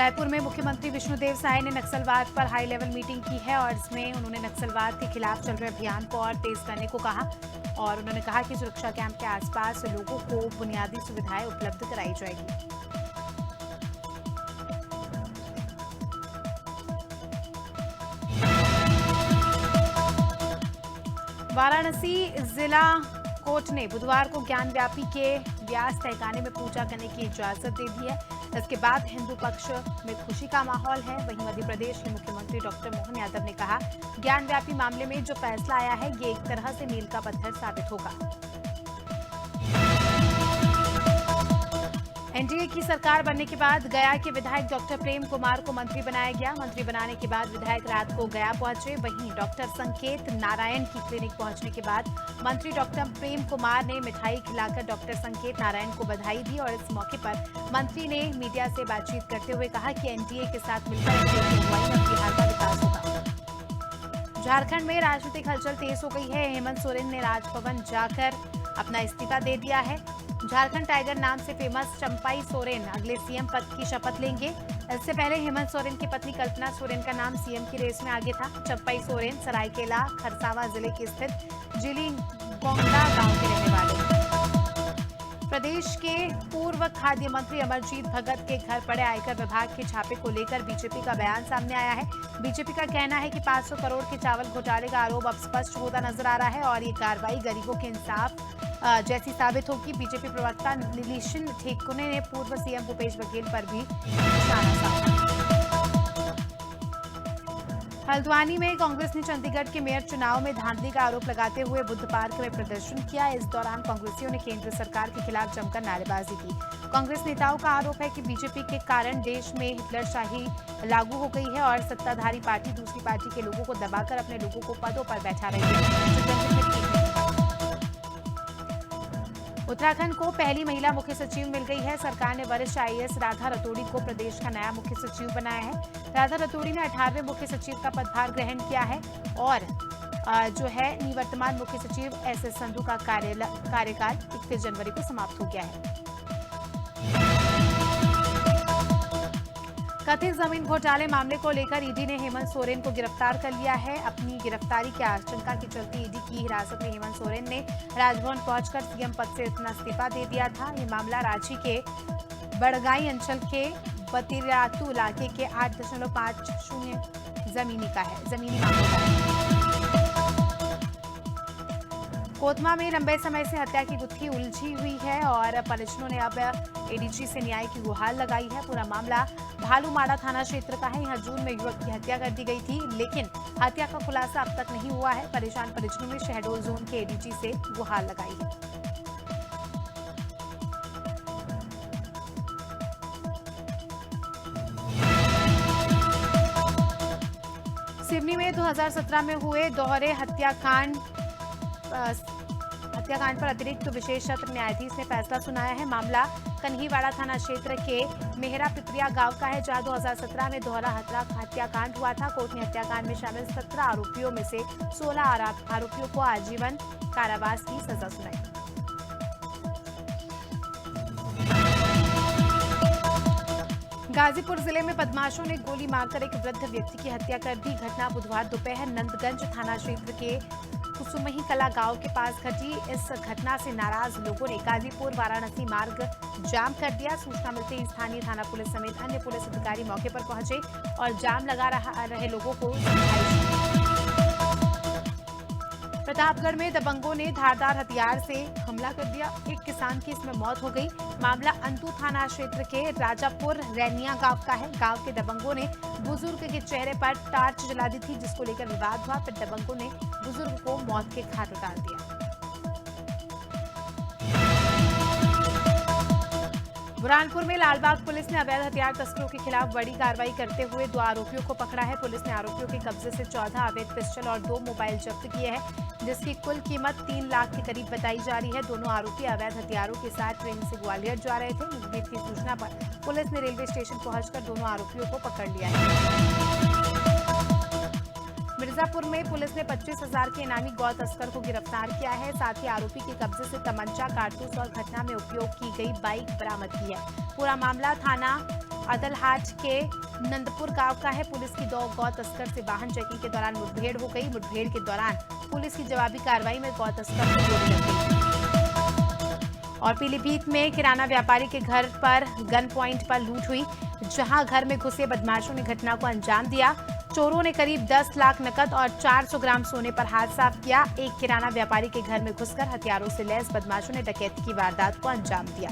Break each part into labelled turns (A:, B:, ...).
A: रायपुर में मुख्यमंत्री विष्णुदेव साय ने नक्सलवाद पर हाई लेवल मीटिंग की है और इसमें उन्होंने नक्सलवाद के खिलाफ चल रहे अभियान को और तेज करने को कहा और उन्होंने कहा कि सुरक्षा कैंप के आसपास लोगों को बुनियादी सुविधाएं उपलब्ध कराई जाएगी। वाराणसी जिला कोर्ट ने बुधवार को ज्ञानव्यापी के व्यास तहखाने में पूजा करने की इजाजत दे दी है। इसके बाद हिंदू पक्ष में खुशी का माहौल है। वहीं मध्य प्रदेश के मुख्यमंत्री डॉक्टर मोहन यादव ने कहा, ज्ञानव्यापी मामले में जो फैसला आया है ये एक तरह से मील का पत्थर साबित होगा। एनडीए की सरकार बनने के बाद गया के विधायक डॉक्टर प्रेम कुमार को मंत्री बनाया गया। मंत्री बनाने के बाद विधायक रात को गया पहुंचे। वहीं डॉक्टर संकेत नारायण की क्लिनिक पहुंचने के बाद मंत्री डॉक्टर प्रेम कुमार ने मिठाई खिलाकर डॉक्टर संकेत नारायण को बधाई दी और इस मौके पर मंत्री ने मीडिया से बातचीत करते हुए कहा कि एनडीए के साथ मिलकर बिहार का विकास होगा। झारखंड में राजनीतिक हलचल तेज हो गई है। हेमंत सोरेन ने राजभवन जाकर अपना इस्तीफा दे दिया है। झारखंड टाइगर नाम से फेमस चंपाई सोरेन अगले सीएम पद की शपथ लेंगे। इससे पहले हेमंत सोरेन की पत्नी कल्पना सोरेन का नाम सीएम की रेस में आगे था। चंपाई सोरेन सरायकेला खरसावां जिले के स्थित जिलीगोंडा गांव के रहने वाले। प्रदेश के पूर्व खाद्य मंत्री अमरजीत भगत के घर पड़े आयकर विभाग के छापे को लेकर बीजेपी का बयान सामने आया है। बीजेपी का कहना है कि 500 करोड़ के चावल घोटाले का आरोप अब स्पष्ट होता नजर आ रहा है और ये कार्रवाई गरीबों के इंसाफ जैसी साबित होगी। बीजेपी प्रवक्ता नीलिशन ठेकुने ने पूर्व सीएम भूपेश बघेल पर भी निशाना साधा। हल्द्वानी में कांग्रेस ने चंडीगढ़ के मेयर चुनाव में धांधली का आरोप लगाते हुए बुद्ध पार्क में प्रदर्शन किया। इस दौरान कांग्रेसियों ने केंद्र सरकार के खिलाफ जमकर नारेबाजी की। कांग्रेस नेताओं का आरोप है कि बीजेपी के कारण देश में हिटलरशाही लागू हो गई है और सत्ताधारी पार्टी दूसरी पार्टी के लोगों को दबाकर अपने लोगों को पदों पर बैठा रही है। उत्तराखंड को पहली महिला मुख्य सचिव मिल गई है। सरकार ने वरिष्ठ आईएएस राधा रतोड़ी को प्रदेश का नया मुख्य सचिव बनाया है। राधा रतोड़ी ने 18वें मुख्य सचिव का पदभार ग्रहण किया है और जो है निवर्तमान मुख्य सचिव एसएस संधू का कार्यकाल 31 जनवरी को समाप्त हो गया है। कथित जमीन घोटाले मामले को लेकर ईडी ने हेमंत सोरेन को गिरफ्तार कर लिया है। अपनी गिरफ्तारी की आशंका के चलते ईडी की हिरासत में हेमंत सोरेन ने राजभवन पहुंचकर सीएम पद से अपना इस्तीफा दे दिया था। ये मामला रांची के बड़गाई अंचल के बतिरातू इलाके के 8.50 जमीनी मामले का है। कोतमा में लंबे समय से हत्या की गुत्थी उलझी हुई है और परिजनों ने अब एडीजी से न्याय की गुहार लगाई है। पूरा मामला भालूमाड़ा थाना क्षेत्र का है। यहां जून में युवक की हत्या कर दी गई थी, लेकिन हत्या का खुलासा अब तक नहीं हुआ है। परेशान परिजनों ने शहडोल जोन के एडीजी से गुहार लगाई है। सिवनी में 2017 में हुए दोहरे हत्याकांड पर अतिरिक्त विशेष सत्र न्यायाधीश ने फैसला सुनाया है। मामला कन्हीवाड़ा थाना क्षेत्र के मेहरा पिपरिया गांव का है, जहां 2017 में दोहरा हत्याकांड हुआ था। कोर्ट ने हत्याकांड में शामिल 17 आरोपियों में से 16 आरोपियों को आजीवन कारावास की सजा सुनाई। गाजीपुर जिले में बदमाशों ने गोली मारकर एक वृद्ध व्यक्ति की हत्या कर दी। घटना बुधवार दोपहर नंदगंज थाना क्षेत्र के कुसुमही कला गांव के पास घटी। इस घटना से नाराज लोगों ने गाजीपुर वाराणसी मार्ग जाम कर दिया। सूचना मिलते ही स्थानीय थाना पुलिस समेत अन्य पुलिस अधिकारी मौके पर पहुंचे और जाम लगा रहे लोगों को समझाइश। प्रतापगढ़ में दबंगों ने धारदार हथियार से हमला कर दिया। एक किसान की इसमें मौत हो गई। मामला अंतू थाना क्षेत्र के राजापुर रैनिया गांव का है। गांव के दबंगों ने बुजुर्ग के चेहरे पर टार्च जला दी थी, जिसको लेकर विवाद हुआ। फिर दबंगों ने बुजुर्ग को मौत के घाट उतार दिया। बुरहानपुर में लालबाग पुलिस ने अवैध हथियार तस्करों के खिलाफ बड़ी कार्रवाई करते हुए 2 आरोपियों को पकड़ा है। पुलिस ने आरोपियों के कब्जे से 14 अवैध पिस्टल और 2 मोबाइल जब्त किए हैं, जिसकी कुल कीमत 3 लाख के करीब बताई जा रही है। दोनों आरोपी अवैध हथियारों के साथ ट्रेन से ग्वालियर जा रहे थे। मुखबिर की सूचना पर पुलिस ने रेलवे स्टेशन पहुंचकर दोनों आरोपियों को पकड़ लिया है। मिर्जापुर में पुलिस ने 25,000 के इनामी गौ तस्कर को गिरफ्तार किया है। साथ ही आरोपी के कब्जे से तमंचा, कारतूस और घटना में उपयोग की गई बाइक बरामद की है। पूरा मामला थाना अदलहाट के नंदपुर गांव का है। पुलिस की 2 गौ तस्कर से वाहन चेकिंग के दौरान मुठभेड़ हो गई। मुठभेड़ के दौरान पुलिस की जवाबी कार्रवाई में गौ तस्कर को गोली लग गई। और पीलीभीत में किराना व्यापारी के घर पर गन पॉइंट पर लूट हुई, जहां घर में घुसे बदमाशों ने घटना को अंजाम दिया। चोरों ने करीब 10 लाख नकद और 400 ग्राम सोने पर हाथ साफ किया। एक किराना व्यापारी के घर में घुसकर हथियारों से लैस बदमाशों ने डकैती की वारदात को अंजाम दिया।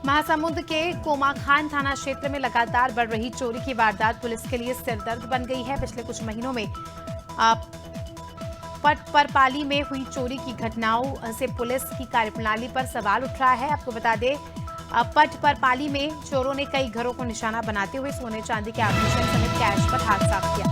A: महासमुंद के कोमाखान थाना क्षेत्र में लगातार बढ़ रही चोरी की वारदात पुलिस के लिए सिरदर्द बन गई है। पिछले कुछ महीनों में पटपरपाली में हुई चोरी की घटनाओं से पुलिस की कार्यप्रणाली पर सवाल उठ रहा है। आपको बता दें, पटपरपाली में चोरों ने कई घरों को निशाना बनाते हुए सोने चांदी के आभूषण समेत कैश पर हाथ साफ किया।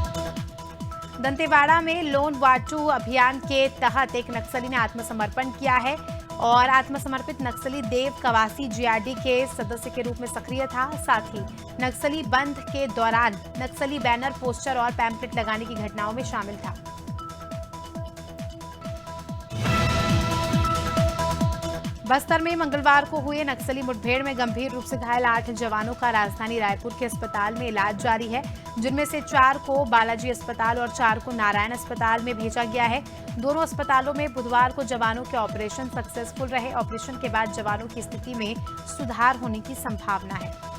A: दंतेवाड़ा में लोन वाटू अभियान के तहत एक नक्सली ने आत्मसमर्पण किया है और आत्मसमर्पित नक्सली देव कवासी जीआरडी के सदस्य के रूप में सक्रिय था। साथ ही नक्सली बंद के दौरान नक्सली बैनर, पोस्टर और पैम्पलेट लगाने की घटनाओं में शामिल था। बस्तर में मंगलवार को हुए नक्सली मुठभेड़ में गंभीर रूप से घायल 8 जवानों का राजधानी रायपुर के अस्पताल में इलाज जारी है, जिनमें से 4 को बालाजी अस्पताल और 4 को नारायण अस्पताल में भेजा गया है। दोनों अस्पतालों में बुधवार को जवानों के ऑपरेशन सक्सेसफुल रहे। ऑपरेशन के बाद जवानों की स्थिति में सुधार होने की संभावना है।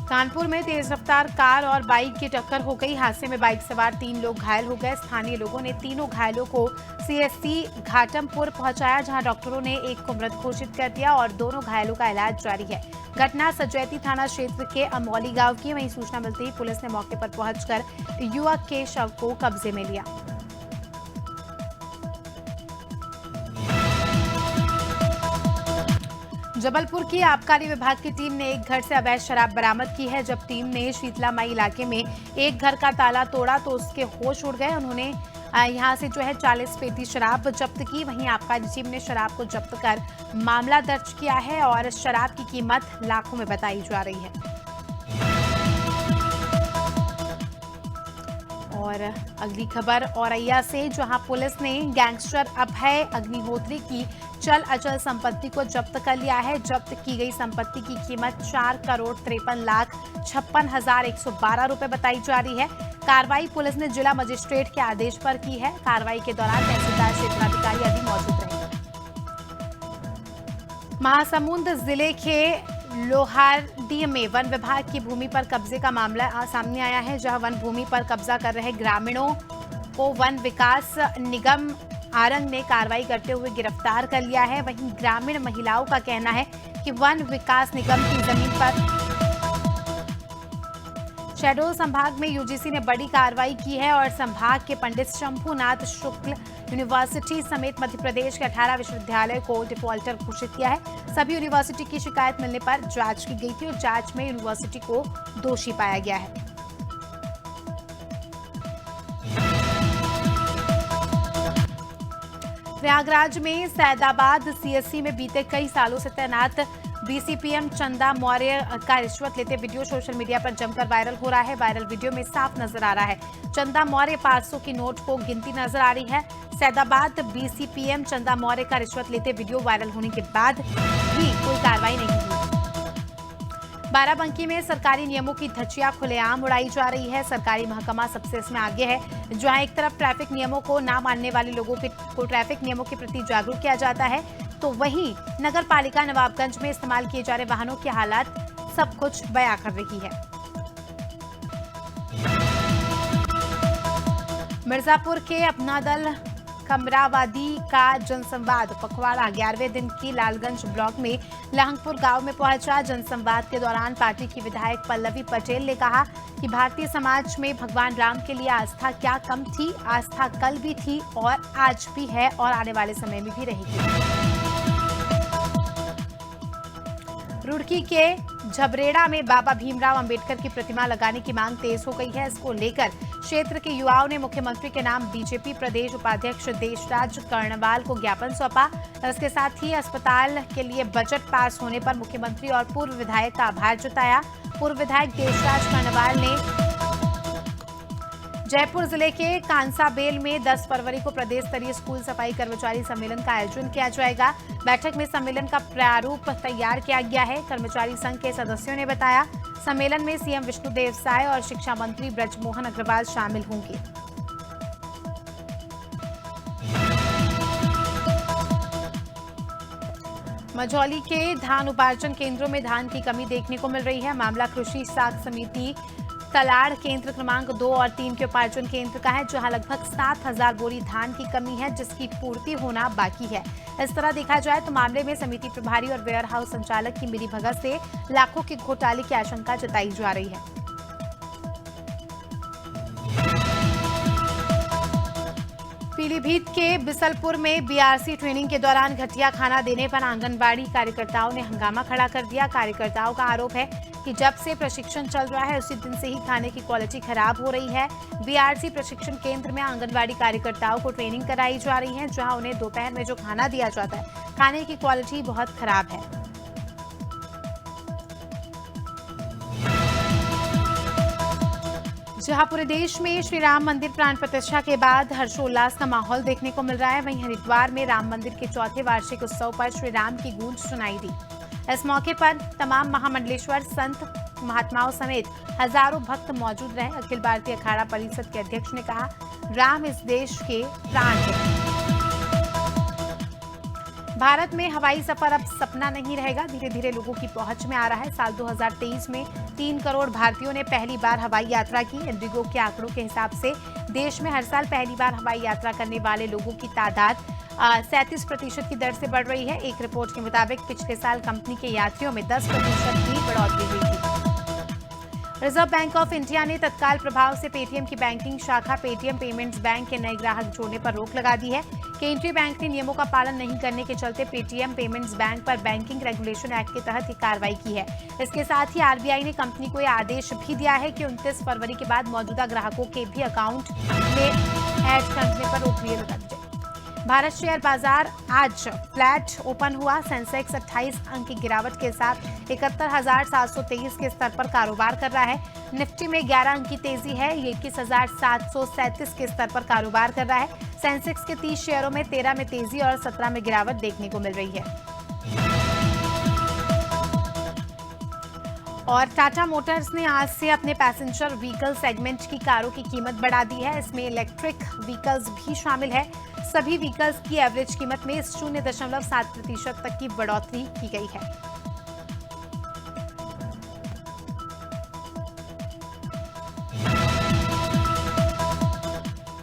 A: कानपुर में तेज रफ्तार कार और बाइक की टक्कर हो गई। हादसे में बाइक सवार 3 लोग घायल हो गए। स्थानीय लोगों ने तीनों घायलों को सीएससी घाटमपुर पहुंचाया, जहां डॉक्टरों ने एक को मृत घोषित कर दिया और दोनों घायलों का इलाज जारी है। घटना सजैती थाना क्षेत्र के अमौली गांव की। वहीं सूचना मिलते ही पुलिस ने मौके पर पहुंचकर युवक के शव को कब्जे में लिया। जबलपुर की आबकारी विभाग की टीम ने एक घर से अवैध शराब बरामद की है। जब टीम ने शीतला माई इलाके में एक घर का ताला तोड़ा तो उसके होश उड़ गए। उन्होंने यहां से 40 पेटी शराब जब्त की। वहीं आबकारी टीम ने शराब को जब्त कर मामला दर्ज किया है और शराब की कीमत लाखों में बताई जा रही है। और अगली खबर औरैया से, जहां पुलिस ने गैंगस्टर अभय अग्निहोत्री की चल अचल संपत्ति को जब्त कर लिया है। जब्त की गई संपत्ति की कीमत 4,53,56,112 रुपए बताई जा रही है। कार्रवाई पुलिस ने जिला मजिस्ट्रेट के आदेश पर की है। कार्रवाई के दौरान तहसीलदार, क्षेत्राधिकारी आदि मौजूद रहे। महासमुंद जिले के लोहारडीह में वन विभाग की भूमि पर कब्जे का मामला सामने आया है, जहां वन भूमि पर कब्जा कर रहे ग्रामीणों को वन विकास निगम आरंग ने कार्रवाई करते हुए गिरफ्तार कर लिया है। वहीं ग्रामीण महिलाओं का कहना है कि वन विकास निगम की जमीन पर शहडोल संभाग में यूजीसी ने बड़ी कार्रवाई की है और संभाग के पंडित शंभुनाथ शुक्ल यूनिवर्सिटी समेत मध्य प्रदेश के 18 विश्वविद्यालय को डिफॉल्टर घोषित किया है। सभी यूनिवर्सिटी की शिकायत मिलने पर जांच की गई थी और जांच में यूनिवर्सिटी को दोषी पाया गया है। प्रयागराज में सैदाबाद सीएससी में बीते कई सालों से तैनात बीसीपीएम चंदा मौर्य का रिश्वत लेते वीडियो सोशल मीडिया पर जमकर वायरल हो रहा है। वायरल वीडियो में साफ नजर आ रहा है चंदा मौर्य 500 की नोट को गिनती नजर आ रही है। सैदाबाद बीसीपीएम चंदा मौर्य का रिश्वत लेते वीडियो वायरल होने के बाद भी कोई कार्रवाई नहीं हुई। बाराबंकी में सरकारी नियमों की धज्जियां खुलेआम उड़ाई जा रही है। सरकारी महकमा सबसे इसमें आगे है, जहां एक तरफ ट्रैफिक नियमों को ना मानने वाले लोगों को ट्रैफिक नियमों के प्रति जागरूक किया जाता है, तो वहीं नगर पालिका नवाबगंज में इस्तेमाल किए जा रहे वाहनों की हालत सब कुछ बयां कर रही है। मिर्जापुर के अपना दल कमरावादी का जनसंवाद पखवाड़ा 11वें दिन की लालगंज ब्लॉक में लहंगपुर गांव में पहुंचा। जनसंवाद के दौरान पार्टी की विधायक पल्लवी पटेल ने कहा कि भारतीय समाज में भगवान राम के लिए आस्था क्या कम थी। आस्था कल भी थी और आज भी है और आने वाले समय में भी रहेगी। रुड़की के झबरेड़ा में बाबा भीमराव अंबेडकर की प्रतिमा लगाने की मांग तेज हो गई है। इसको लेकर क्षेत्र के युवाओं ने मुख्यमंत्री के नाम बीजेपी प्रदेश उपाध्यक्ष देशराज कर्णवाल को ज्ञापन सौंपा। इसके साथ ही अस्पताल के लिए बजट पास होने पर मुख्यमंत्री और पूर्व विधायक का आभार जताया। पूर्व विधायक देशराज कर्णवाल ने जयपुर जिले के कांसाबेल में 10 फरवरी को प्रदेश स्तरीय स्कूल सफाई कर्मचारी सम्मेलन का आयोजन किया जाएगा। बैठक में सम्मेलन का प्रारूप तैयार किया गया है। कर्मचारी संघ के सदस्यों ने बताया, सम्मेलन में सीएम विष्णुदेव साय और शिक्षा मंत्री ब्रजमोहन अग्रवाल शामिल होंगे। मझौली के धान उपार्जन केंद्रों में धान की कमी देखने को मिल रही है। मामला कृषि साख समिति तलाड़ केंद्र क्रमांक 2 और 3 के उपार्जन केंद्र का है, जहां लगभग 7,000 बोरी धान की कमी है, जिसकी पूर्ति होना बाकी है। इस तरह देखा जाए तो मामले में समिति प्रभारी और वेयर हाउस संचालक की मिलीभगत से लाखों के घोटाले की आशंका जताई जा रही है। पीलीभीत के बिसलपुर में बीआरसी ट्रेनिंग के दौरान घटिया खाना देने पर आंगनबाड़ी कार्यकर्ताओं ने हंगामा खड़ा कर दिया। कार्यकर्ताओं का आरोप है कि जब से प्रशिक्षण चल रहा है उसी दिन से ही खाने की क्वालिटी खराब हो रही है। बीआरसी प्रशिक्षण केंद्र में आंगनबाड़ी कार्यकर्ताओं को ट्रेनिंग कराई जा रही है, जहां उन्हें दोपहर में जो खाना दिया जाता है, खाने की क्वालिटी बहुत खराब है। जहां पूरे देश में श्री राम मंदिर प्राण प्रतिष्ठा के बाद हर्षोल्लास का माहौल देखने को मिल रहा है, वहीं हरिद्वार में राम मंदिर के चौथे वार्षिक उत्सव पर श्री राम की गूंज सुनाई दी। इस मौके पर तमाम महामंडलेश्वर संत महात्माओं समेत हजारों भक्त मौजूद रहे। अखिल भारतीय अखाड़ा परिषद के अध्यक्ष ने कहा, राम इस देश के प्राण हैं। भारत में हवाई सफर अब सपना नहीं रहेगा, धीरे धीरे लोगों की पहुंच में आ रहा है। साल 2023 में 3 करोड़ भारतीयों ने पहली बार हवाई यात्रा की। इंडिगो के आंकड़ों के हिसाब से देश में हर साल पहली बार हवाई यात्रा करने वाले लोगों की तादाद 37% की दर से बढ़ रही है। एक रिपोर्ट के मुताबिक पिछले साल कंपनी के यात्रियों में 10% की बढ़ोतरी हुई थी। रिजर्व बैंक ऑफ इंडिया ने तत्काल प्रभाव से पेटीएम की बैंकिंग शाखा पेटीएम पेमेंट्स बैंक के नए ग्राहक जोड़ने पर रोक लगा दी है। केंद्रीय बैंक ने नियमों का पालन नहीं करने के चलते पेटीएम पेमेंट्स बैंक पर बैंकिंग रेगुलेशन एक्ट के तहत ये कार्रवाई की है। इसके साथ ही आरबीआई ने कंपनी को यह आदेश भी दिया है कि 29 फरवरी के बाद मौजूदा ग्राहकों के भी अकाउंट में ऐड करने पर रोक लगा दी। भारत शेयर बाजार आज फ्लैट ओपन हुआ। सेंसेक्स 28 अंक की गिरावट के साथ 71,723 के स्तर पर कारोबार कर रहा है। निफ्टी में 11 अंक की तेजी है, ये 21,737 के स्तर पर कारोबार कर रहा है। सेंसेक्स के 30 शेयरों में 13 में तेजी और 17 में गिरावट देखने को मिल रही है। और टाटा मोटर्स ने आज से अपने पैसेंजर व्हीकल सेगमेंट की कारों की कीमत बढ़ा दी है। इसमें इलेक्ट्रिक व्हीकल्स भी शामिल है। सभी व्हीकल्स की एवरेज कीमत में 0.7% तक की बढ़ोतरी की गई है।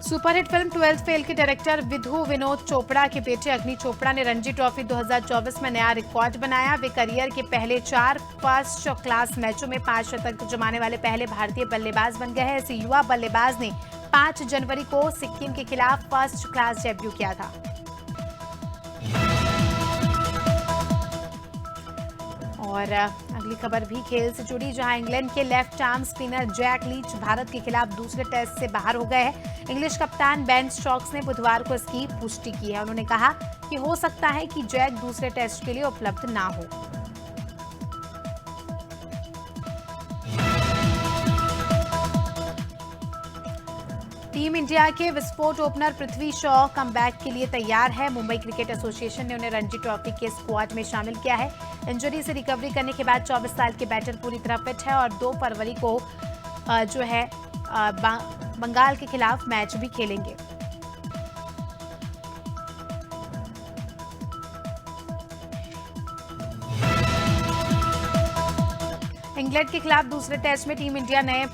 A: सुपरहिट फिल्म 12th फेल के डायरेक्टर विधु विनोद चोपड़ा के बेटे अग्नि चोपड़ा ने रणजी ट्रॉफी 2024 में नया रिकॉर्ड बनाया। वे करियर के पहले 4 फर्स्ट क्लास मैचों में 5 शतक जमाने वाले पहले भारतीय बल्लेबाज बन गए हैं। इस युवा बल्लेबाज ने 5 जनवरी को सिक्किम के खिलाफ फर्स्ट क्लास डेब्यू किया था। और अगली खबर भी खेल से जुड़ी, जहां इंग्लैंड के left arm spinner Jack Leach Bharat के खिलाफ दूसरे टेस्ट से बाहर हो गए हैं। इंग्लिश कप्तान बेन स्टोक्स ने बुधवार को इसकी पुष्टि की है। उन्होंने कहा कि हो सकता है कि जैक दूसरे टेस्ट के लिए उपलब्ध ना हो। टीम इंडिया के विस्फोट ओपनर पृथ्वी शॉ कमबैक के लिए तैयार है। मुंबई क्रिकेट एसोसिएशन ने उन्हें रणजी ट्रॉफी के स्क्वाड में शामिल किया है। इंजरी से रिकवरी करने के बाद 24 साल के बैटर पूरी तरह फिट है और 2 फरवरी को बंगाल के खिलाफ मैच भी खेलेंगे। इंग्लैंड के खिलाफ दूसरे टेस्ट में टीम इंडिया नए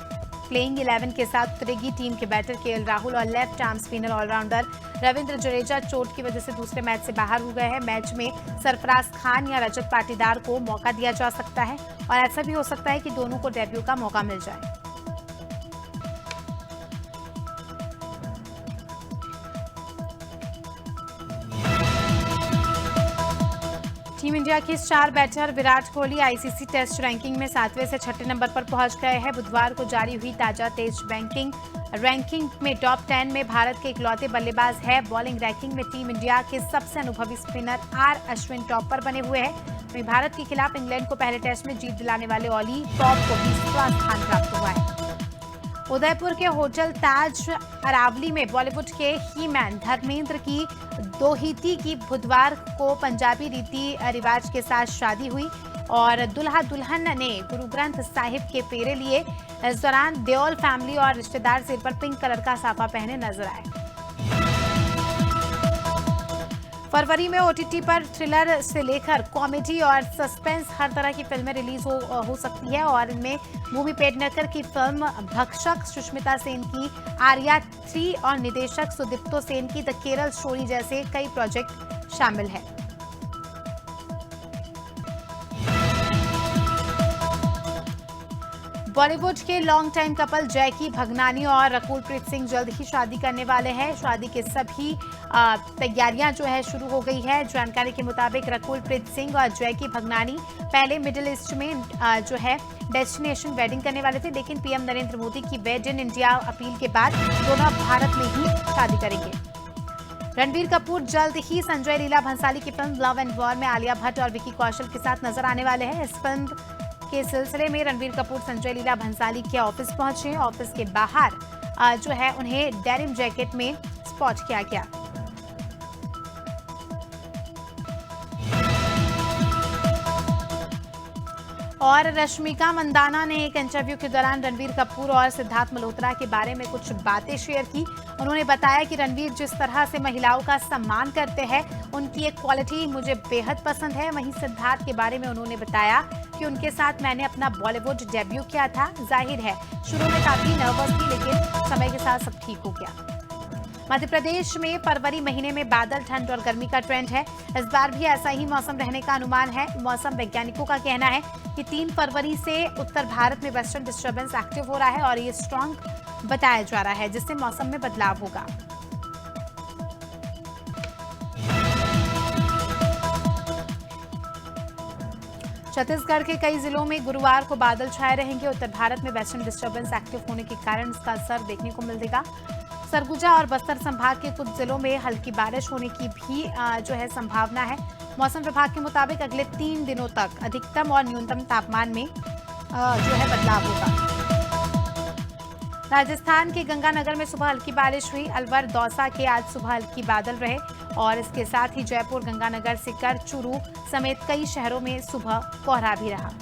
A: प्लेइंग 11 के साथ उतरेगी। टीम के बैटर केएल राहुल और left arm spinner allrounder Ravindra Jadeja चोट की वजह से दूसरे मैच से बाहर हो गए हैं। मैच में सरफराज खान या रजत पाटीदार को मौका दिया जा सकता है और ऐसा भी हो सकता है कि दोनों को डेब्यू का मौका मिल जाए। टीम इंडिया के star batter Virat Kohli ICC test ranking में 7वें से 6ठे नंबर पर पहुंच गए हैं। बुधवार को जारी हुई ताजा टेस्ट रैंकिंग में टॉप 10 में भारत के इकलौते बल्लेबाज है। बॉलिंग रैंकिंग में टीम इंडिया के सबसे अनुभवी स्पिनर आर अश्विन टॉप पर बने हुए हैं। वहीं भारत के खिलाफ इंग्लैंड को पहले टेस्ट में जीत दिलाने वाले ऑली टॉप को 20वां स्थान प्राप्त हुआ है। उदयपुर के होटल ताज अरावली में बॉलीवुड के ही मैन धर्मेंद्र की दोहिती की बुधवार को पंजाबी रीति रिवाज के साथ शादी हुई और दुल्हा दुल्हन ने गुरु ग्रंथ साहिब के फेरे लिए। इस दौरान देओल फैमिली और रिश्तेदार सिर पर पिंक कलर का साफा पहने नजर आए। फरवरी में ओटीटी पर थ्रिलर से लेकर कॉमेडी और सस्पेंस हर तरह की फिल्में रिलीज हो सकती है और इनमें भूमि पेडनेकर की फिल्म भक्षक, सुष्मिता सेन की आर्या 3 और निदेशक सुदीप्तो सेन की द केरल स्टोरी जैसे कई प्रोजेक्ट शामिल हैं। बॉलीवुड के लॉन्ग टाइम कपल जैकी भगनानी और रकुलप्रीत सिंह जल्द ही शादी करने वाले हैं। शादी के सभी तैयारियां जो है शुरू हो गई है। जानकारी के मुताबिक रकुलप्रीत सिंह और जैकी भगनानी पहले मिडिल ईस्ट में जो है डेस्टिनेशन वेडिंग करने वाले थे, लेकिन पीएम नरेंद्र मोदी की वेड इन इंडिया अपील के बाद दोनों भारत में ही शादी करेंगे। रणबीर कपूर जल्द ही संजय लीला भंसाली की फिल्म लव एंड वॉर में आलिया भट्ट और विकी कौशल के साथ नजर आने वाले हैं। इस फिल्म के सिलसिले में रणबीर कपूर संजय लीला भंसाली के ऑफिस पहुंचे। ऑफिस के बाहर जो है उन्हें डेनिम जैकेट में स्पॉट किया गया। और रश्मिका मंदाना ने एक इंटरव्यू के दौरान रणबीर कपूर और सिद्धार्थ मल्होत्रा के बारे में कुछ बातें शेयर की। उन्होंने बताया कि रणबीर जिस तरह से महिलाओं का सम्मान करते हैं, उनकी एक क्वालिटी मुझे बेहद पसंद है। वहीं सिद्धार्थ के बारे में उन्होंने बताया कि उनके साथ मैंने अपना बॉलीवुड डेब्यू किया था। जाहिर है शुरू में काफी नर्वस थी, लेकिन समय के साथ सब ठीक हो गया। मध्य प्रदेश में फरवरी महीने में बादल, ठंड और गर्मी का ट्रेंड है। इस बार भी ऐसा ही मौसम रहने का अनुमान है। मौसम वैज्ञानिकों का कहना है कि 3 फरवरी से उत्तर भारत में वेस्टर्न डिस्टर्बेंस एक्टिव हो रहा है और ये स्ट्रॉन्ग बताया जा रहा है, जिससे मौसम में बदलाव होगा। छत्तीसगढ़ के कई जिलों में गुरुवार को बादल छाए रहेंगे। उत्तर भारत में वेस्टर्न डिस्टर्बेंस एक्टिव होने के कारण इसका असर देखने को मिलेगा। सरगुजा और बस्तर संभाग के कुछ जिलों में हल्की बारिश होने की भी जो है संभावना है। मौसम विभाग के मुताबिक अगले 3 दिनों तक अधिकतम और न्यूनतम तापमान में जो है बदलाव होगा। राजस्थान के गंगानगर में सुबह हल्की बारिश हुई। अलवर, दौसा के आज सुबह हल्की बादल रहे और इसके साथ ही जयपुर, गंगानगर, सीकर, चूरू समेत कई शहरों में सुबह कोहरा भी रहा।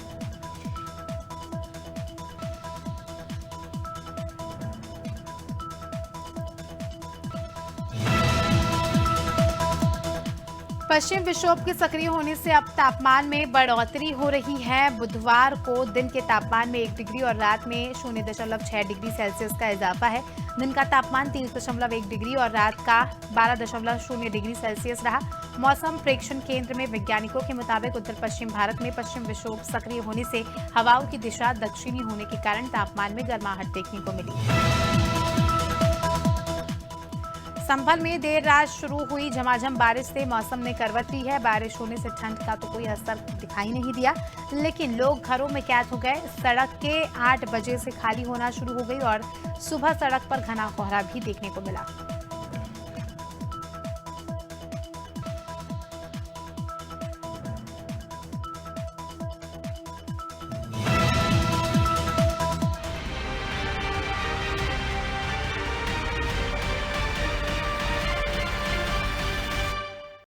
A: पश्चिम विक्षोभ के सक्रिय होने से अब तापमान में बढ़ोतरी हो रही है। बुधवार को दिन के तापमान में 1 डिग्री और रात में 0.6 डिग्री सेल्सियस का इजाफा है। दिन का तापमान 30.1 डिग्री और रात का 12.0 डिग्री सेल्सियस रहा। मौसम प्रेक्षण केंद्र में वैज्ञानिकों के मुताबिक उत्तर पश्चिम भारत में पश्चिम विक्षोभ सक्रिय होने से हवाओं की दिशा दक्षिणी होने के कारण तापमान में गर्माहट देखने को मिली। संभल में देर रात शुरू हुई झमाझम बारिश से मौसम ने करवट ली है। बारिश होने से ठंड का तो कोई असर दिखाई नहीं दिया, लेकिन लोग घरों में कैद हो गए। सड़क के 8 बजे से खाली होना शुरू हो गई और सुबह सड़क पर घना कोहरा भी देखने को मिला।